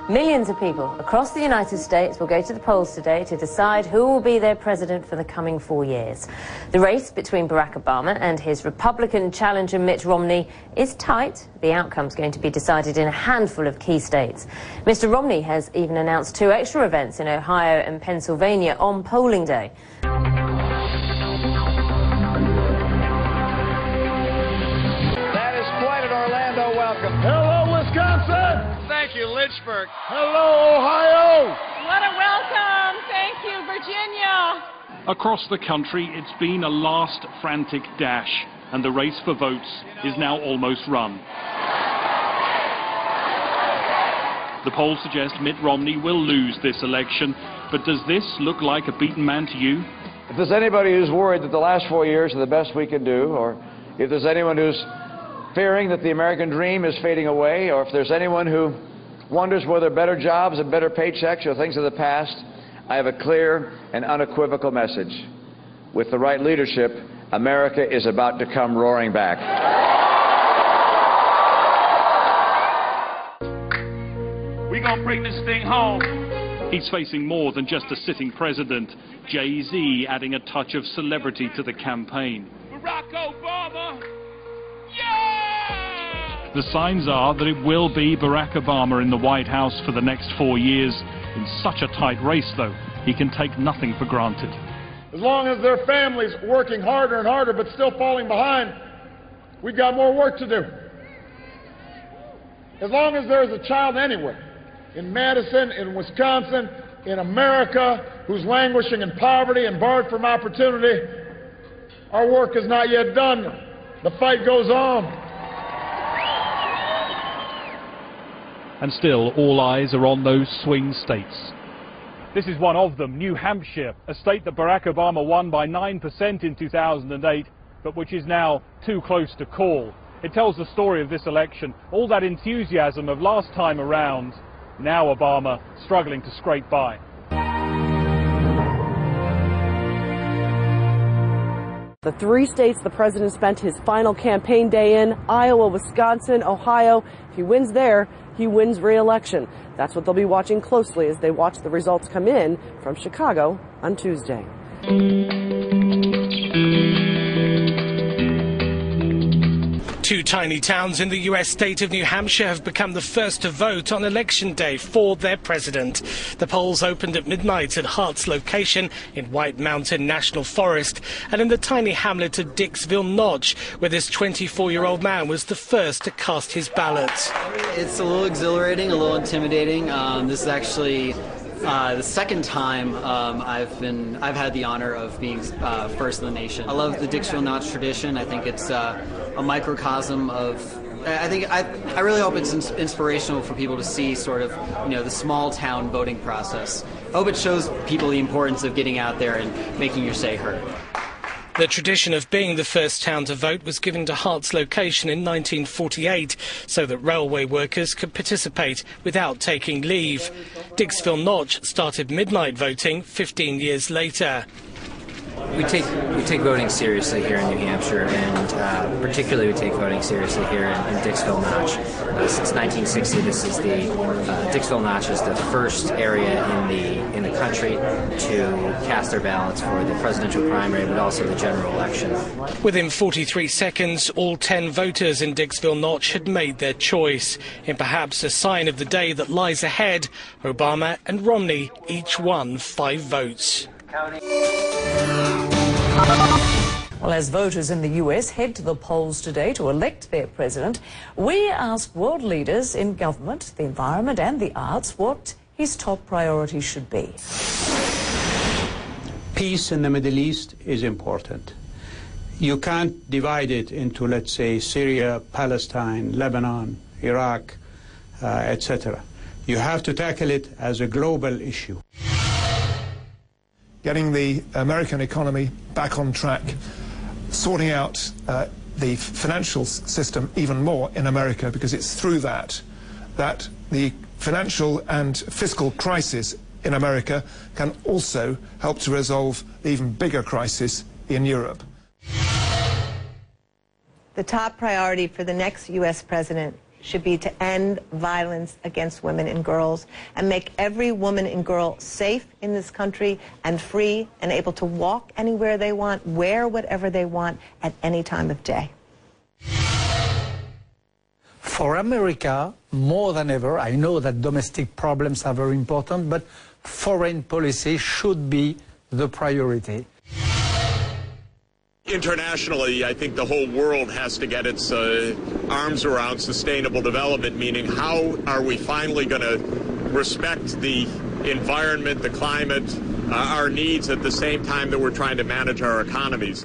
Millions of people across the United States will go to the polls today to decide who will be their president for the coming 4 years. The race between Barack Obama and his Republican challenger Mitt Romney is tight. The outcome's going to be decided in a handful of key states. Mr. Romney has even announced 2 extra events in Ohio and Pennsylvania on polling day. That is quite an Orlando welcome. Hello, Wisconsin! Thank you, Lynchburg. Hello, Ohio! What a welcome! Thank you, Virginia! Across the country, it's been a last frantic dash, and the race for votes is now almost run. The polls suggest Mitt Romney will lose this election, but does this look like a beaten man to you? If there's anybody who's worried that the last 4 years are the best we can do, or if there's anyone who's fearing that the American dream is fading away, or if there's anyone who wonders whether better jobs and better paychecks are things of the past, I have a clear and unequivocal message. With the right leadership, America is about to come roaring back. We're gonna bring this thing home. He's facing more than just a sitting president. Jay-Z adding a touch of celebrity to the campaign. Barack Obama! The signs are that it will be Barack Obama in the White House for the next 4 years. In such a tight race, though, he can take nothing for granted. As long as their families working harder and harder but still falling behind, we've got more work to do. As long as there is a child anywhere, in Madison, in Wisconsin, in America, who's languishing in poverty and barred from opportunity, our work is not yet done. The fight goes on. And still, all eyes are on those swing states. This is one of them, New Hampshire, a state that Barack Obama won by 9% in 2008, but which is now too close to call. It tells the story of this election, all that enthusiasm of last time around, now Obama struggling to scrape by. The 3 states the president spent his final campaign day in, Iowa, Wisconsin, Ohio. If he wins there, he wins re-election. That's what they'll be watching closely as they watch the results come in from Chicago on Tuesday. 2 tiny towns in the U.S. state of New Hampshire have become the first to vote on Election Day for their president. The polls opened at midnight at Hart's location in White Mountain National Forest and in the tiny hamlet of Dixville Notch, where this 24-year-old man was the first to cast his ballot. It's a little exhilarating, a little intimidating. This is actually the second time I've had the honor of being first in the nation. I love the Dixville Notch tradition. I think it's a microcosm of. I really hope it's inspirational for people to see sort of, the small town voting process. I hope it shows people the importance of getting out there and making your say heard. The tradition of being the first town to vote was given to Hart's location in 1948 so that railway workers could participate without taking leave. Dixville Notch started midnight voting 15 years later. We take voting seriously here in New Hampshire, and particularly we take voting seriously here in Dixville Notch. Since 1960, this is Dixville Notch is the first area in the country to cast their ballots for the presidential primary, but also the general election. Within 43 seconds, all 10 voters in Dixville Notch had made their choice. In perhaps a sign of the day that lies ahead, Obama and Romney each won 5 votes. Well, as voters in the US head to the polls today to elect their president, we ask world leaders in government, the environment and the arts what his top priorities should be. Peace in the Middle East is important. You can't divide it into, let's say, Syria, Palestine, Lebanon, Iraq, etc. You have to tackle it as a global issue. Getting the American economy back on track, sorting out the financial system even more in America, because it's through that the financial and fiscal crisis in America can also help to resolve the even bigger crisis in Europe. The top priority for the next U.S. president should be to end violence against women and girls and make every woman and girl safe in this country and free and able to walk anywhere they want, wear whatever they want at any time of day. For America, more than ever, I know that domestic problems are very important, but foreign policy should be the priority. Internationally, I think the whole world has to get its arms around sustainable development, meaning how are we finally going to respect the environment, the climate, our needs at the same time that we're trying to manage our economies.